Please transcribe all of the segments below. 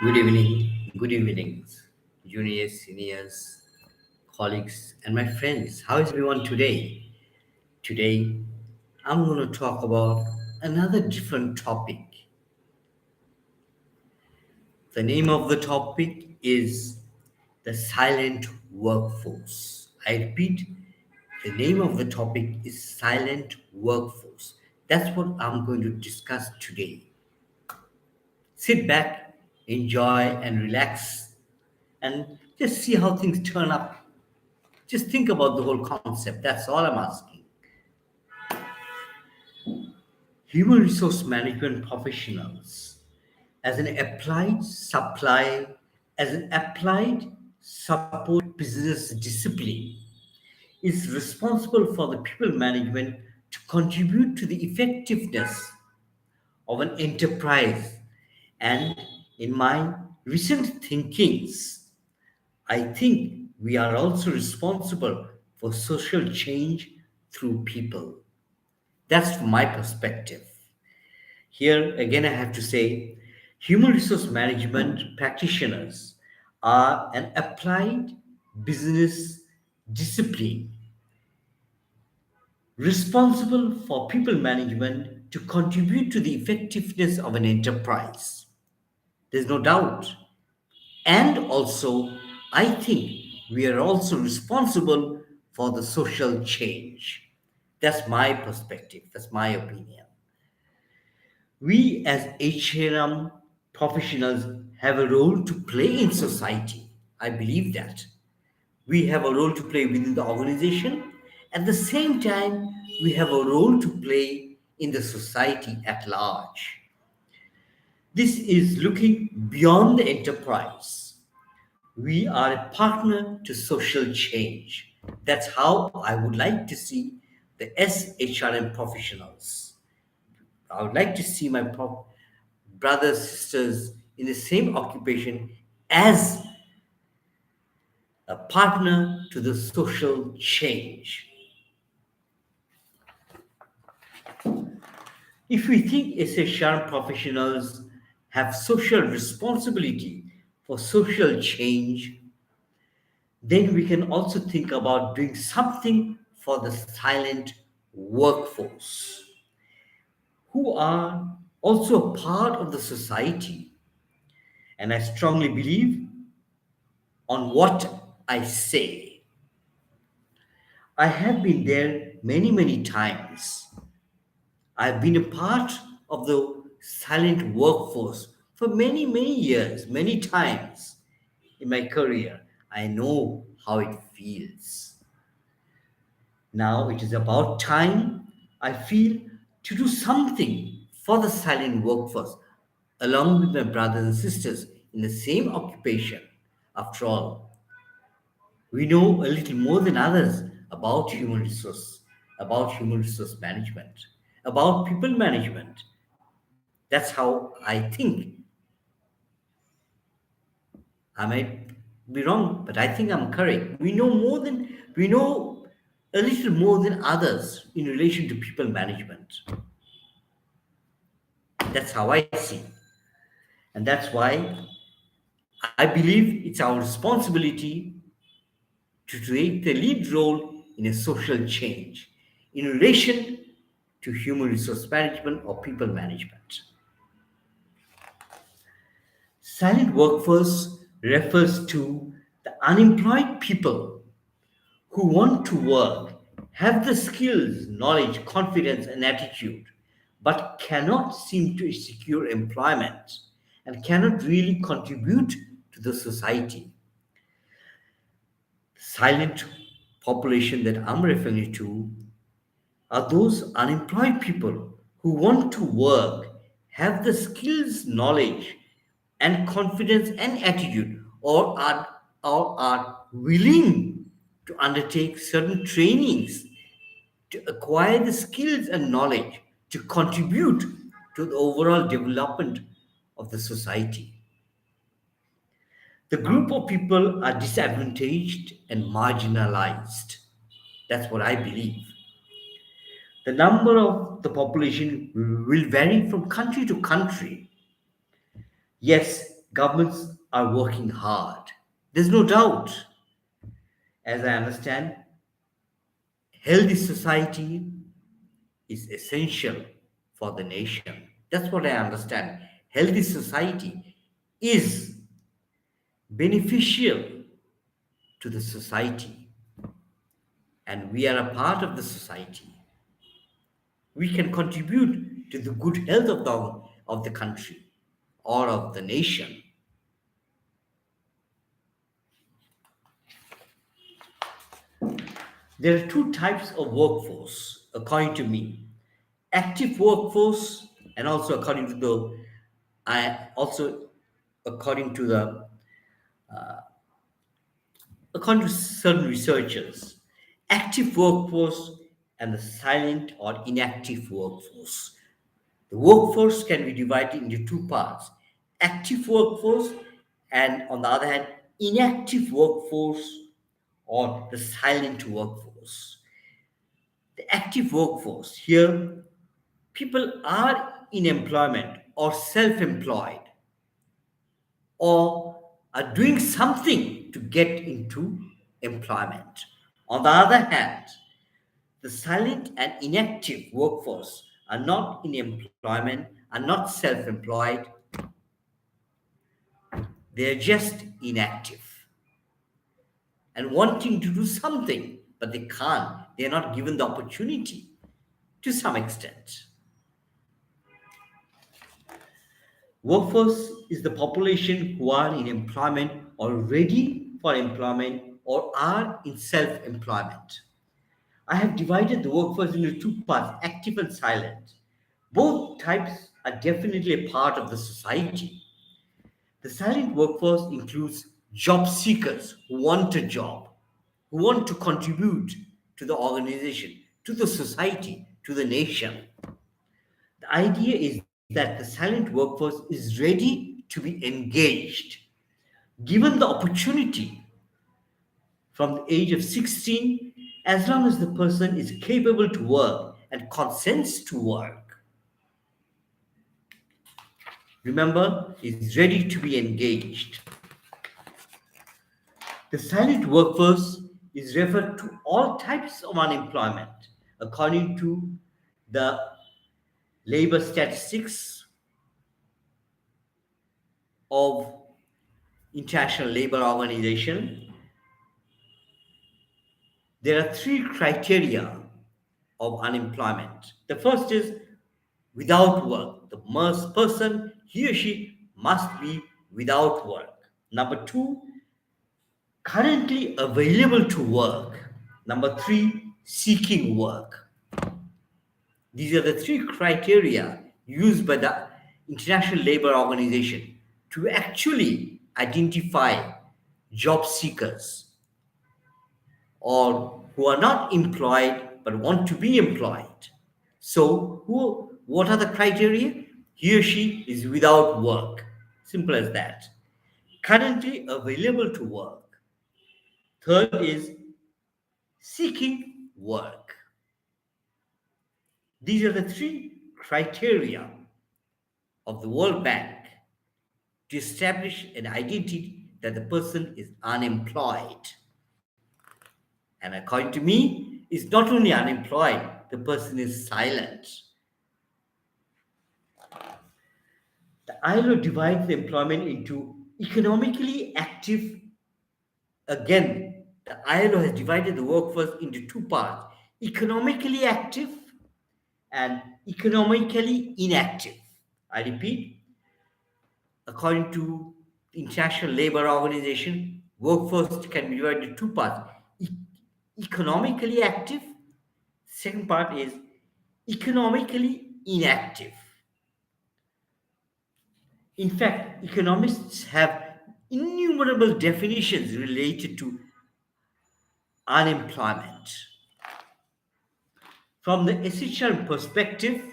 Good evening, juniors, seniors, colleagues, and my friends. How is everyone today? Today, I'm going to talk about another different topic. The name of the topic is the silent workforce. I repeat, the name of the topic is silent workforce. That's what I'm going to discuss today. Sit back, enjoy, and relax, and just see how things turn up. Just think about the whole concept. That's all I'm asking. Human resource management professionals as an applied support business discipline is responsible for the people management to contribute to the effectiveness of an enterprise. And in my recent thinkings, I think we are also responsible for social change through people. That's from my perspective. Here, again, I have to say human resource management practitioners are an applied business discipline responsible for people management to contribute to the effectiveness of an enterprise. There's no doubt. And also, I think we are also responsible for the social change. That's my perspective, that's my opinion. We as HRM professionals have a role to play in society. I believe that. We have a role to play within the organization. At the same time, we have a role to play in the society at large. This is looking beyond the enterprise. We are a partner to social change. That's how I would like to see the SHRM professionals. I would like to see my brothers, sisters in the same occupation as a partner to the social change. If we think SHRM professionals have social responsibility for social change, then we can also think about doing something for the silent workforce who are also a part of the society. And I strongly believe on what I say. I have been there many, many times. I've been a part of the silent workforce for many, many years, many times in my career. I know how it feels. Now it is about time, I feel, to do something for the silent workforce along with my brothers and sisters in the same occupation. After all, we know a little more than others about human resource management, about people management. That's how I think. I might be wrong, but I think I'm correct. We know a little more than others in relation to people management. That's how I see. And that's why I believe it's our responsibility to take the lead role in a social change in relation to human resource management or people management. Silent workforce refers to the unemployed people who want to work, have the skills, knowledge, confidence, and attitude, but cannot seem to secure employment and cannot really contribute to the society. Silent population that I'm referring to are those unemployed people who want to work, have the skills, knowledge, and confidence and attitude, or are willing to undertake certain trainings to acquire the skills and knowledge to contribute to the overall development of the society. The group of people are disadvantaged and marginalized. That's what I believe. The number of the population will vary from country to country. Yes, Governments are working hard. There's no doubt. As I understand, healthy society is essential for the nation. That's what I understand. Healthy society is beneficial to the society, and we are a part of the society. We can contribute to the good health of the country or of the nation. There are two types of workforce, according to me: active workforce, and also also according to the according to certain researchers, active workforce and the silent or inactive workforce. The workforce can be divided into two parts: active workforce, and on the other hand, inactive workforce or the silent workforce. The active workforce here, people are in employment or self employed or are doing something to get into employment. On the other hand, the silent and inactive workforce are not in employment, are not self employed, they're just inactive and wanting to do something, but they can't. They're not given the opportunity to some extent. Workforce is the population who are in employment or ready for employment or are in self employment. I have divided the workforce into two parts: active and silent. Both types are definitely a part of the society. The silent workforce includes job seekers who want a job, who want to contribute to the organization, to the society, to the nation. The idea is that the silent workforce is ready to be engaged, given the opportunity from the age of 16, as long as the person is capable to work and consents to work. Remember, is ready to be engaged. The silent workforce is referred to all types of unemployment according to the labor statistics of International Labor Organization. There are three criteria of unemployment. The first is without work. The person, he or she, must be without work. Number two, currently available to work. Number three, seeking work. These are the three criteria used by the International Labor Organization to actually identify job seekers or who are not employed but want to be employed. So, what are the criteria? He or she is without work. Simple as that. Currently available to work. Third is seeking work. These are the three criteria of the World Bank to establish an identity that the person is unemployed. And according to me, is not only unemployed, the person is silent. The ILO divides the employment into economically active. Again, the ILO has divided the workforce into two parts: economically active and economically inactive. I repeat, according to the International Labor Organization, workforce can be divided into two parts: e- economically active. Second part is economically inactive. In fact, economists have innumerable definitions related to unemployment. From the SHRM perspective,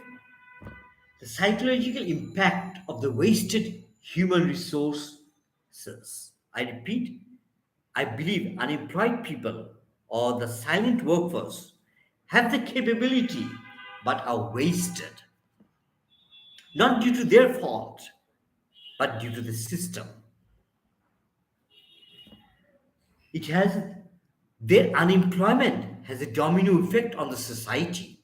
the psychological impact of the wasted human resources. I repeat, I believe unemployed people or the silent workforce have the capability but are wasted, not due to their fault, but due to the system. It has their unemployment has a domino effect on the society.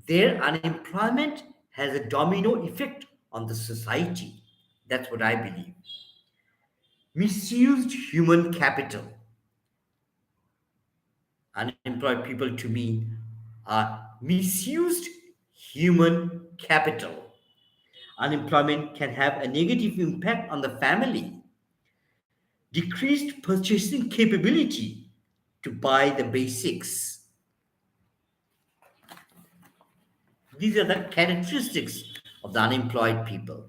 Their unemployment has a domino effect on the society. That's what I believe. Misused human capital. Unemployed people to me are misused human capital. Unemployment can have a negative impact on the family, decreased purchasing capability to buy the basics. These are the characteristics of the unemployed people.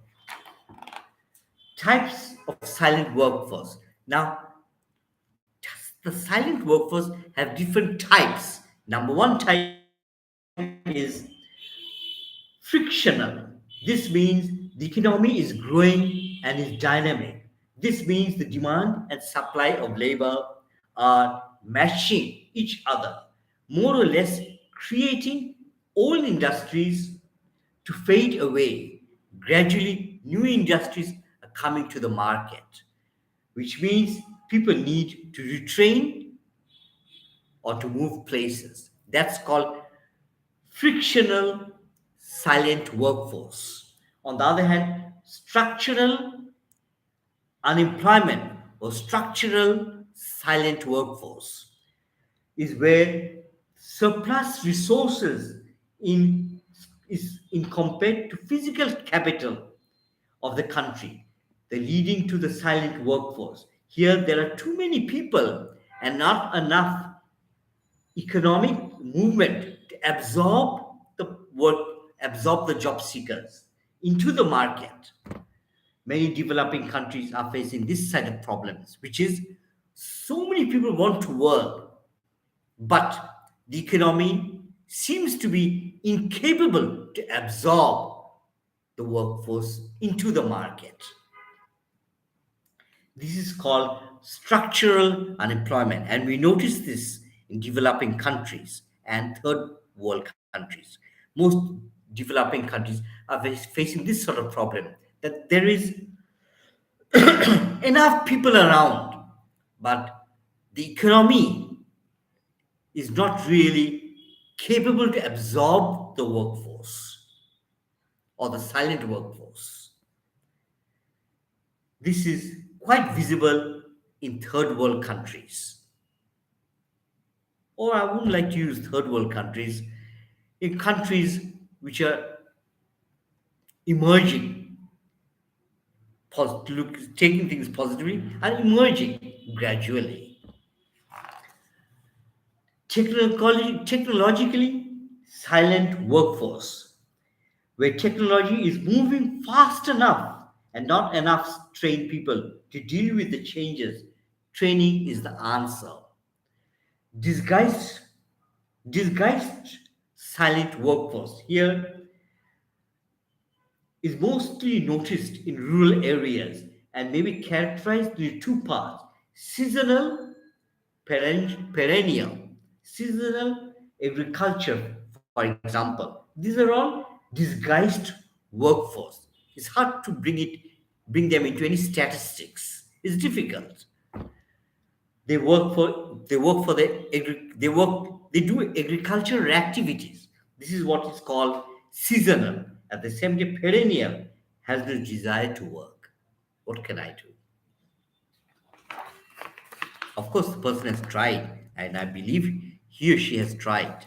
Types of silent workforce. Now, the silent workforce have different types. Number one type is frictional. This means the economy is growing and is dynamic. This means the demand and supply of labor are matching each other, more or less creating old industries to fade away. Gradually, new industries are coming to the market, which means people need to retrain or to move places. That's called frictional silent workforce. On the other hand, structural unemployment or structural silent workforce is where surplus resources in is in compared to physical capital of the country, the leading to the silent workforce. Here there are too many people and not enough economic movement to the work, absorb the job seekers into the market. Many developing countries are facing this set of problems, which is so many people want to work, but the economy seems to be incapable to absorb the workforce into the market. This is called structural unemployment, and we notice this in developing countries and third world countries. Most developing countries are facing this sort of problem, that there is enough people around, but the economy is not really capable to absorb the workforce or the silent workforce. This is quite visible in third world countries. Or I wouldn't like to use third world countries, in countries which are emerging, taking things positively and emerging gradually. Technologically silent workforce, where technology is moving fast enough and not enough trained people to deal with the changes. Training is the answer. Disguised, disguised silent workforce here is mostly noticed in rural areas and may be characterized in two parts: seasonal, perennial, seasonal agriculture, for example. These are all disguised workforce. It's hard to bring them into any statistics. It's difficult. They do agricultural activities. This is what is called seasonal. At the same time, perennial has no desire to work. What can I do? Of course, the person has tried, and I believe he or she has tried.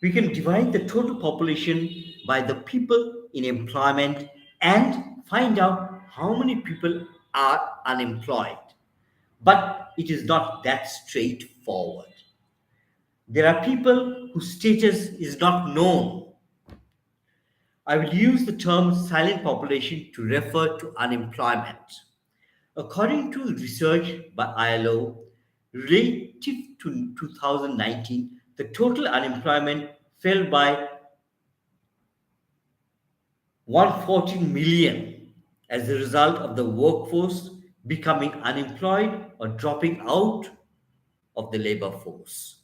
We can divide the total population by the people in employment and find out how many people are unemployed. But it is not that straightforward. There are people whose status is not known. I will use the term silent population to refer to unemployment. According to research by ILO, relative to 2019, the total unemployment fell by 114 million as a result of the workforce becoming unemployed or dropping out of the labor force.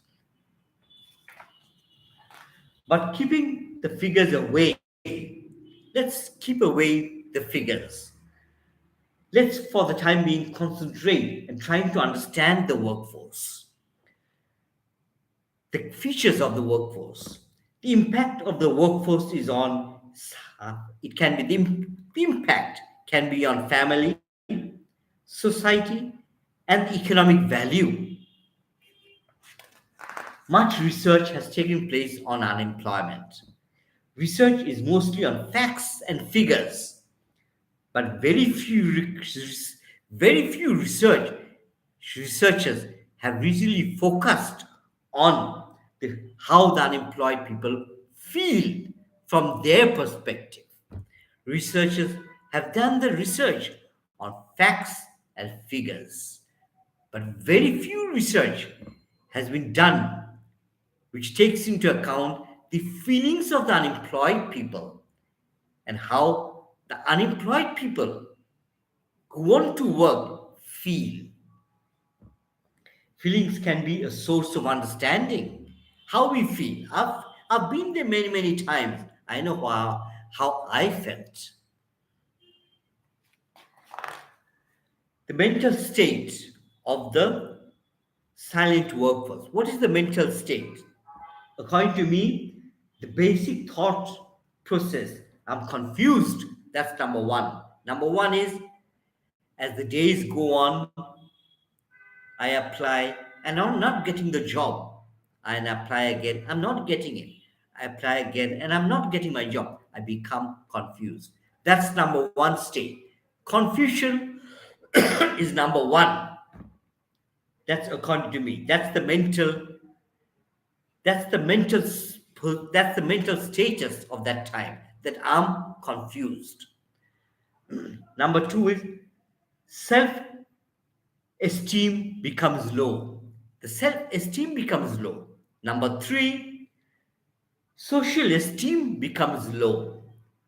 But keeping the figures away, let's keep away the figures. Let's, for the time being, concentrate and trying to understand the workforce, the features of the workforce. The impact of the workforce is on, it can be, the impact can be on family, society, and economic value. Much research has taken place on unemployment. Research is mostly on facts and figures, but very few researchers have really focused on how the unemployed people feel from their perspective. Researchers have done the research on facts and figures, but very few research has been done which takes into account the feelings of the unemployed people and how the unemployed people who want to work feel. Feelings can be a source of understanding. How we feel. I've been there many, many times. I know how I felt. The mental state of the silent workforce. What is the mental state? According to me, the basic thought process, I'm confused. That's number one. Number one is as the days go on, I apply and I'm not getting the job. I apply again, I'm not getting it. I apply again and I'm not getting my job. I become confused. That's number one state. Confusion is number one. That's according to me. That's the mental that's the mental status of that time that I'm confused. Number two is self esteem becomes low. The self esteem becomes low. Number three, social esteem becomes low.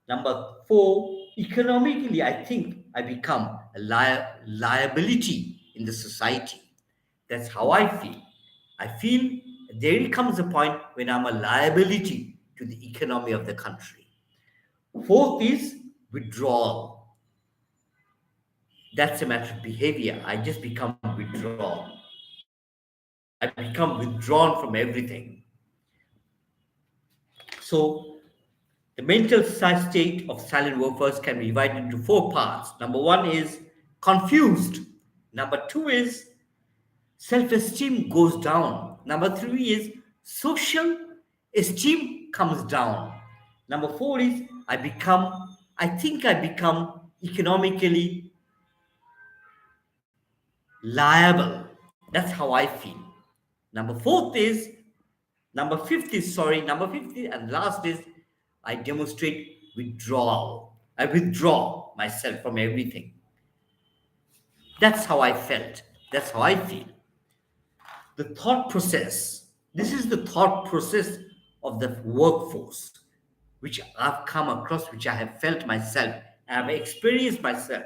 Number four, economically, I think I become a liability in the society. That's how I feel. I feel there comes a point when I'm a liability to the economy of the country. Fourth is withdrawal. That's a matter of behavior. I just become withdrawal. I become withdrawn from everything. So the mental state of silent workers can be divided into four parts. Number one is confused. Number two is self esteem goes down. Number three is social esteem comes down. Number four is I think I become economically liable. That's how I feel. Number fourth is, number fifth is, and last is I demonstrate withdrawal. I withdraw myself from everything. That's how I felt. That's how I feel. The thought process, this is the thought process of the workforce, which I've come across, which I have felt myself, I have experienced myself.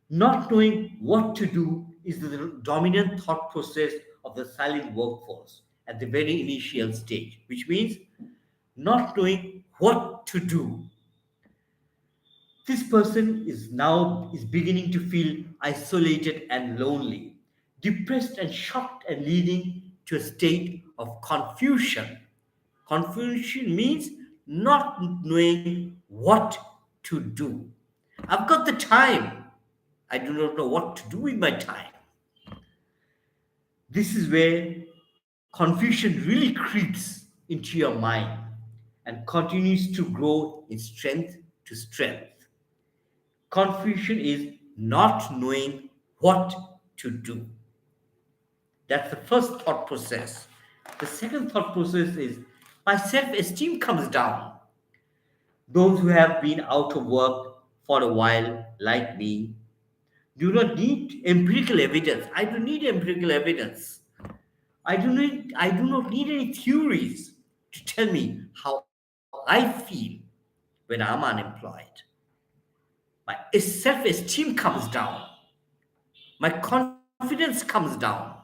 Not knowing what to do is the dominant thought process of the silent workforce at the very initial stage, which means not knowing what to do. This person is beginning to feel isolated and lonely, depressed and shocked, and leading to a state of confusion. Confusion means not knowing what to do. I've got the time. I do not know what to do with my time. This is where confusion really creeps into your mind and continues to grow in strength to strength. Confusion is not knowing what to do. That's the first thought process. The second thought process is my self esteem comes down. Those who have been out of work for a while, like me, do not need empirical evidence. I don't need empirical evidence. I do not need any theories to tell me how I feel when I'm unemployed. My self esteem comes down. My confidence comes down.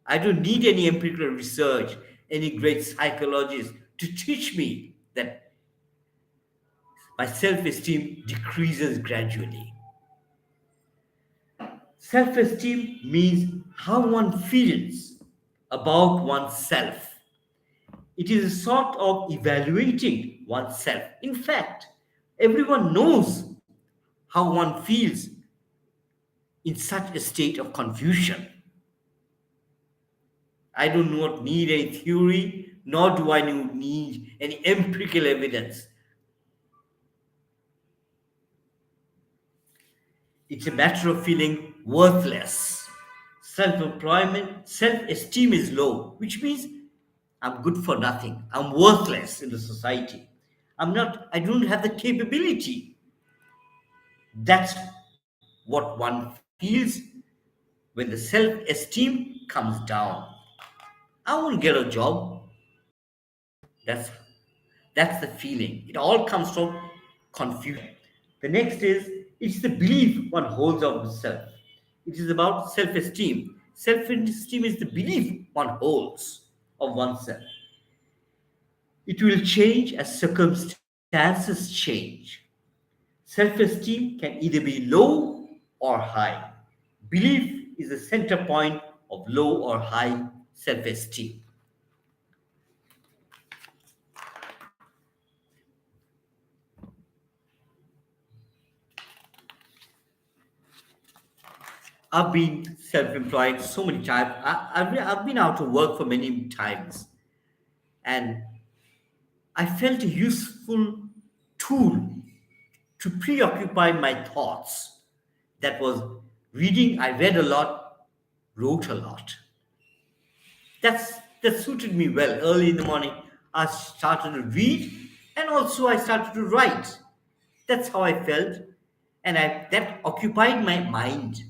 I don't need any empirical research, any great psychologist to teach me that my self esteem decreases gradually. Self esteem means how one feels about oneself. It is a sort of evaluating oneself. In fact, everyone knows how one feels in such a state of confusion. I do not need any theory, nor do I need any empirical evidence. It's a matter of feeling worthless. Self employment, self esteem is low, which means I'm good for nothing. I'm worthless in the society. I don't have the capability. That's what one feels when the self esteem comes down. I won't get a job. That's that's the feeling. It all comes from confusion. The next is it's the belief one holds of himself. It is about self-esteem. Self-esteem is the belief one holds of oneself. It will change as circumstances change. Self-esteem can either be low or high. Belief is the center point of low or high self-esteem. I've been self-employed so many times. I've been out of work for many times, and I felt a useful tool to preoccupy my thoughts. That was reading. I read a lot, wrote a lot. That suited me well. Early in the morning, I started to read, and also I started to write. That's how I felt, and that occupied my mind.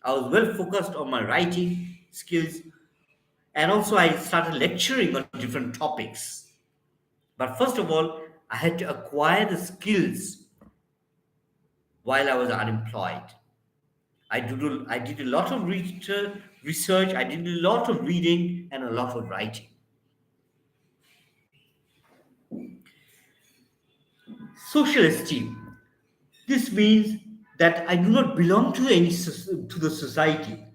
I was well focused on my writing skills, and also I started lecturing on different topics. But first of all, I had to acquire the skills while I was unemployed. I did a lot of research, I did a lot of reading, and a lot of writing. Social esteem. This means that I do not belong to to the society.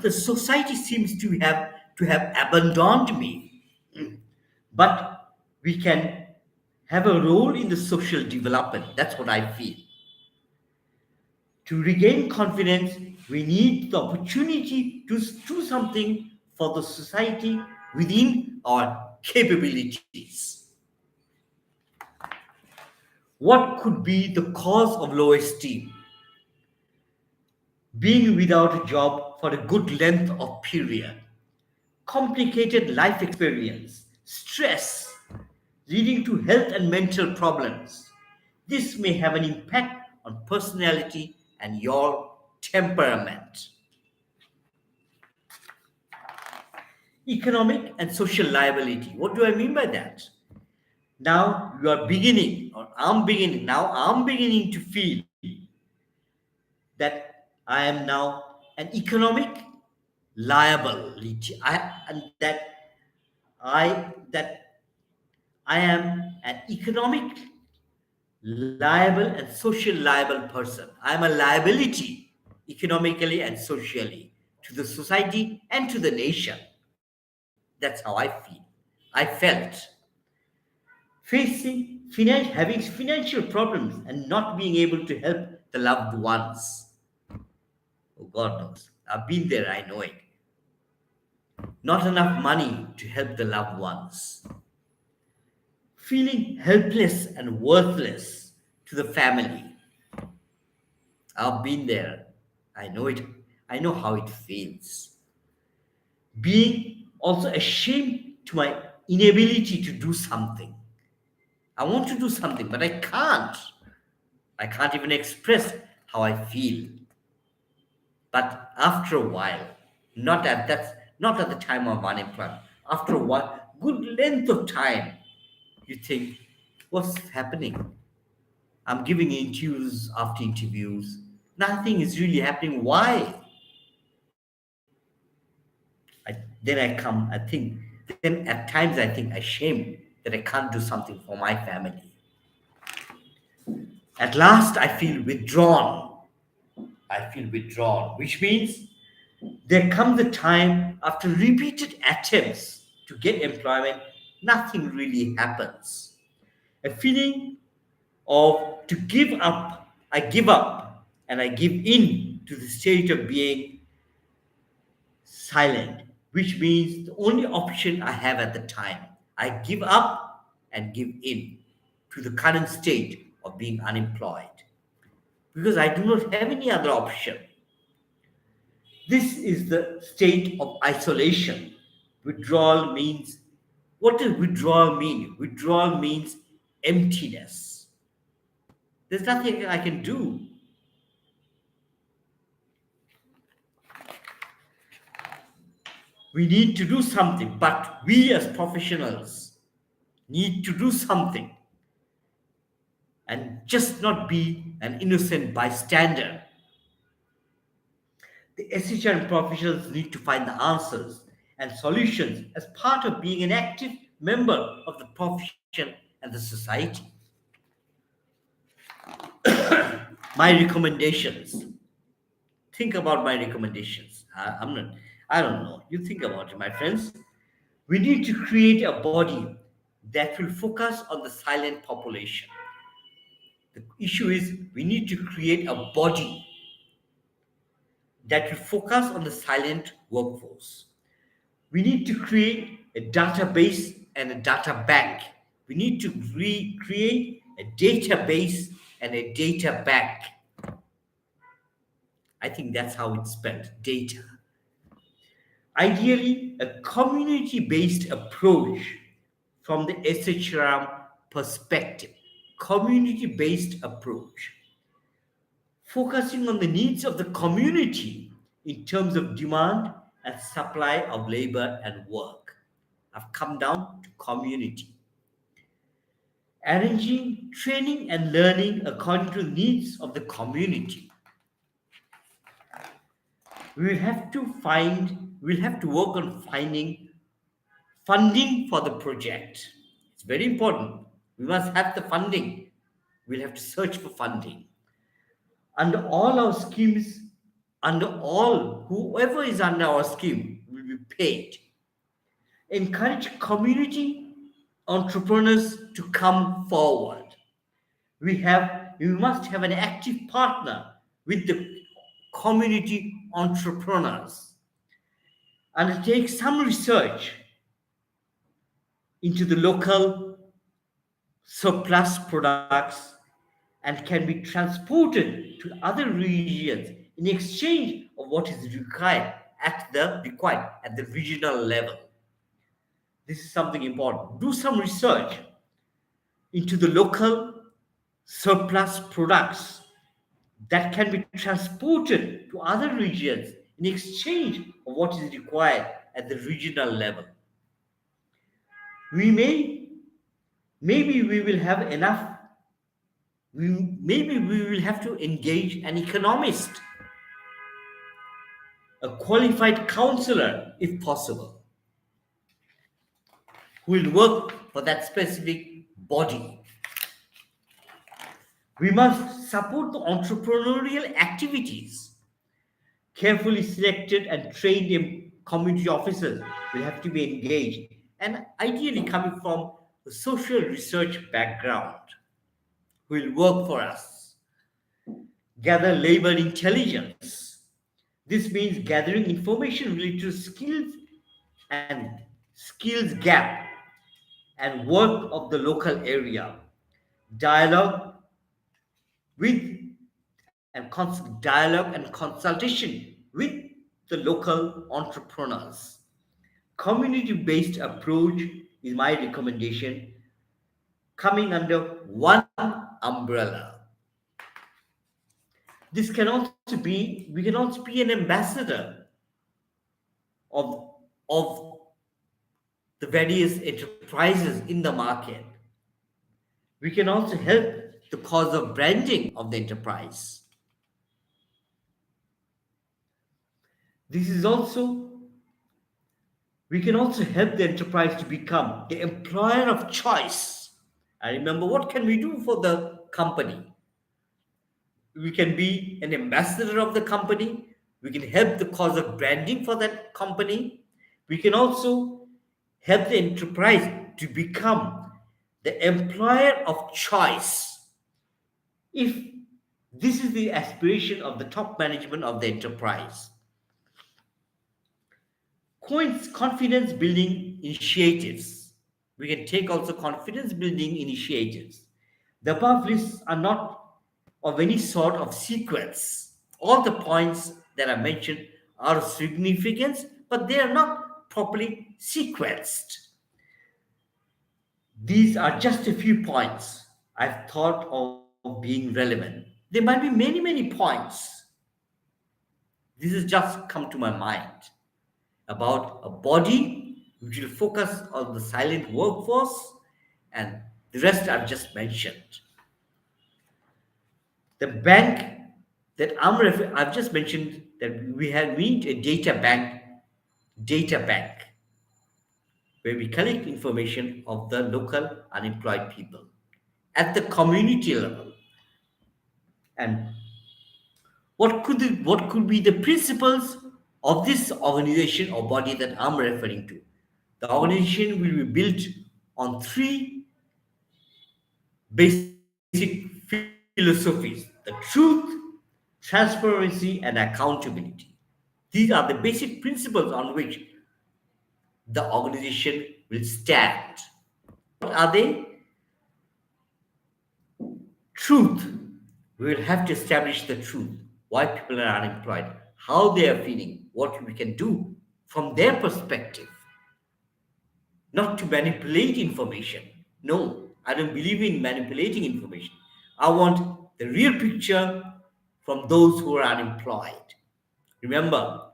The society seems to have abandoned me, but we can have a role in the social development. That's what I feel. To regain confidence, we need the opportunity to do something for the society within our capabilities. What could be the cause of low esteem? Being without a job for a good length of period, complicated life experience, stress, leading to health and mental problems. This may have an impact on personality and your temperament. Economic and social liability. What do I mean by that? Now you are beginning, or I'm beginning to feel that I am now an economic liability. That I am an economic liable and social liable person. I am a liability economically and socially to the society and to the nation. That's how I feel. I felt having financial problems and not being able to help the loved ones. Oh, God knows. I've been there, I know it. Not enough money to help the loved ones. Feeling helpless and worthless to the family. I've been there. I know it. I know how it feels. Being also ashamed to my inability to do something. I want to do something, but I can't. I can't even express how I feel. But after a while, not at the time of unemployment, after a while, good length of time, you think, what's happening? I'm giving interviews after interviews. Nothing is really happening. Why? Then I come, I think, then at times I think ashamed that I can't do something for my family. At last I feel withdrawn I feel withdrawn, which means there comes a time after repeated attempts to get employment, nothing really happens. A feeling of to give up, I give up and I give in to the state of being silent, which means the only option I have at the time. I give up and give in to the current state of being unemployed because I do not have any other option. This is the state of isolation. Withdrawal means, what does withdrawal mean? Withdrawal means emptiness. There's nothing I can do. We need to do something, but we as professionals need to do something and just not be an innocent bystander. The SHRM professionals need to find the answers and solutions as part of being an active member of the profession and the society. My recommendations. Think about my recommendations. I'm not, I don't know. You think about it, my friends. We need to create a body that will focus on the silent population. The issue is we need to create a body that will focus on the silent workforce. We need to create a database and a data bank. We need to create a database and a data bank. I think that's how it's spelled, data. Ideally, a community based approach from the SHRM perspective. Community based approach. Focusing on the needs of the community in terms of demand and supply of labor and work. I've come down to community. Arranging training and learning according to the needs of the community. We'll have to work on finding funding for the project. It's very important. We must have the funding. We'll have to search for funding. Under all our schemes, whoever is under our scheme will be paid. Encourage community entrepreneurs to come forward. We must have an active partner with the community entrepreneurs. Undertake some research into the local surplus products and can be transported to other regions in exchange of what is required at the regional level. This is something important. Do some research into the local surplus products that can be transported to other regions in exchange of what is required at the regional level. Maybe we will have enough. Maybe we will have to engage an economist, a qualified counselor, if possible, who will work for that specific body. We must support the entrepreneurial activities. Carefully selected and trained community officers will have to be engaged, and ideally coming from a social research background, who will work for us. Gather labor intelligence. This means gathering information related to skills and skills gap and work of the local area. Dialogue with dialogue and consultation with the local entrepreneurs. Community-based approach is my recommendation, coming under one umbrella. We can also be an ambassador of, of the various enterprises in the market. We can also help the cause of branding of the enterprise. We can also help the enterprise to become the employer of choice. And remember, what can we do for the company? We can be an ambassador of the company. We can help the cause of branding for that company. We can also help the enterprise to become the employer of choice. If this is the aspiration of the top management of the enterprise, confidence building initiatives. We can take also confidence building initiatives. The above lists are not of any sort of sequence. All the points that I mentioned are of significance, but they are not properly sequenced. These are just a few points I've thought of being relevant. There might be many, many points. This has just come to my mind about a body which will focus on the silent workforce and the rest I've just mentioned. The bank that I've just mentioned that we need a data bank where we collect information of the local unemployed people at the community level. And what could be the principles of this organization or body that I'm referring to? The organization will be built on three basic philosophies: the truth, transparency, and accountability. These are the basic principles on which the organization will stand. What are they? Truth. We will have to establish the truth. Why people are unemployed, how they are feeling, what we can do from their perspective. Not to manipulate information. No, I don't believe in manipulating information. I want the real picture from those who are unemployed. Remember,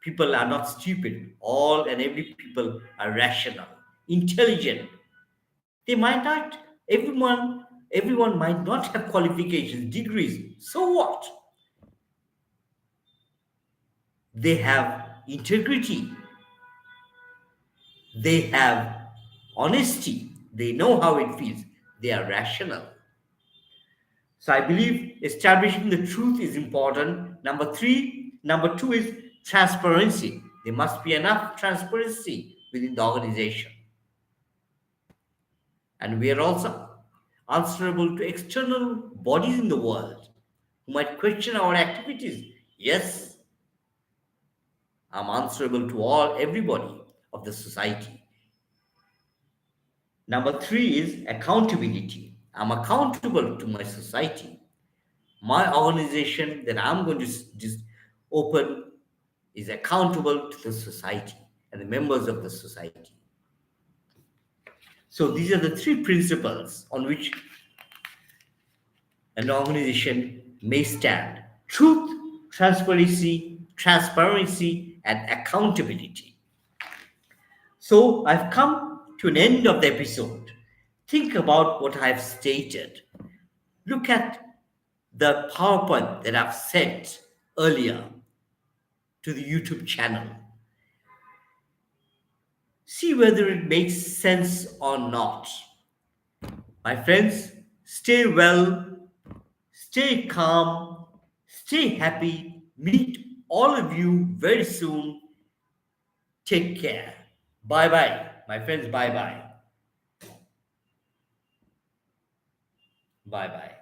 people are not stupid. All and every people are rational, intelligent. They might not, everyone might not have qualifications, degrees. So what? They have integrity, they have honesty, they know how it feels, they are rational. So I believe establishing the truth is important. Number two is transparency. There must be enough transparency within the organization. And we are also answerable to external bodies in the world who might question our activities. Yes, I'm answerable to everybody of the society. Number three is accountability. I'm accountable to my society. My organization that I'm going to just open is accountable to the society and the members of the society. So these are the three principles on which an organization may stand: truth, transparency, and accountability. So I've come to an end of the episode. Think about what I've stated. Look at the PowerPoint that I've sent earlier to the YouTube channel. See whether it makes sense or not. My friends, stay well, stay calm, stay happy. Meet all of you very soon. Take care. Bye bye. My friends, bye bye. Bye bye.